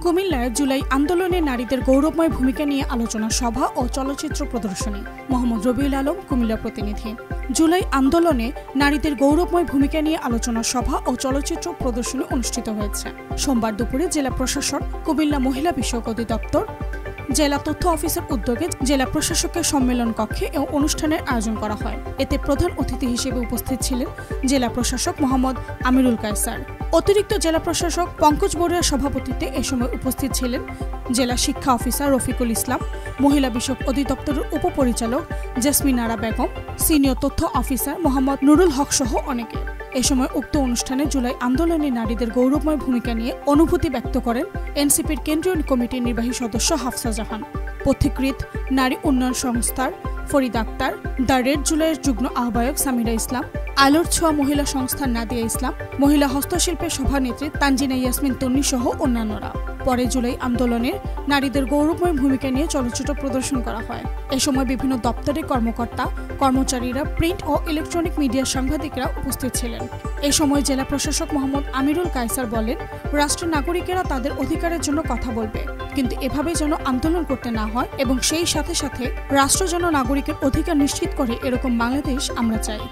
কুমিল্লায় জুলাই আন্দোলনে নারীদের গৌরবময় ভূমিকা নিয়ে আলোচনা সভা ও চলচ্চিত্র প্রদর্শনী। মোহাম্মদ রবিউল আলম, কুমিল্লা প্রতিনিধি। জুলাই আন্দোলনে নারীদের গৌরবময় ভূমিকা নিয়ে আলোচনা সভা ও চলচ্চিত্র প্রদর্শনী অনুষ্ঠিত হয়েছে। সোমবার দুপুরে জেলা প্রশাসন, কুমিল্লা মহিলা বিষয়ক অধিদপ্তর, জেলা তথ্য অফিসের উদ্যোগে জেলা প্রশাসকের সম্মেলন কক্ষে এই অনুষ্ঠানের আয়োজন করা হয়। এতে প্রধান অতিথি হিসেবে উপস্থিত ছিলেন জেলা প্রশাসক মোহাম্মদ আমিরুল কায়সার। অতিরিক্ত জেলা প্রশাসক পঙ্কজ বড়ুয়ার সভাপতিত্বে এ সময় উপস্থিত ছিলেন জেলা শিক্ষা অফিসার রফিকুল ইসলাম, মহিলা বিষয়ক অধিদপ্তরের উপপরিচালক জেসমিন আরা বেগম, সিনিয়র তথ্য অফিসার মোহাম্মদ নুরুল হক সহ অনেকে। এ সময় উক্ত অনুষ্ঠানে জুলাই আন্দোলনে নারীদের গৌরবময় ভূমিকা নিয়ে অনুভূতি ব্যক্ত করেন এনসিপির কেন্দ্রীয় কমিটির নির্বাহী সদস্য হাফসা জাহান, পথিকৃৎ নারী উন্নয়ন সংস্থার ফরিদ আক্তার, দ্য রেড জুলাইয়ের যুগ্ম আহ্বায়ক সামিরা ইসলাম, আলোর ছোঁয়া মহিলা সংস্থার নাদিয়া ইসলাম, মহিলা হস্তশিল্পের সভানেত্রী তানজিনা ইয়াসমিন তন্নি সহ অন্যান্যরা। পরে জুলাই আন্দোলনের নারীদের গৌরবময় ভূমিকা নিয়ে চলচ্চিত্র প্রদর্শন করা হয়। এ সময় বিভিন্ন দপ্তরের কর্মকর্তা, কর্মচারীরা, প্রিন্ট ও ইলেকট্রনিক মিডিয়ার সাংবাদিকরা উপস্থিত ছিলেন। এ সময় জেলা প্রশাসক মোহাম্মদ আমিরুল কায়সার বলেন, রাষ্ট্রের নাগরিকেরা তাদের অধিকারের জন্য কথা বলবে, কিন্তু এভাবে যেন আন্দোলন করতে না হয় এবং সেই সাথে সাথে রাষ্ট্র যেন নাগরিকের অধিকার নিশ্চিত করে, এরকম বাংলাদেশ আমরা চাই।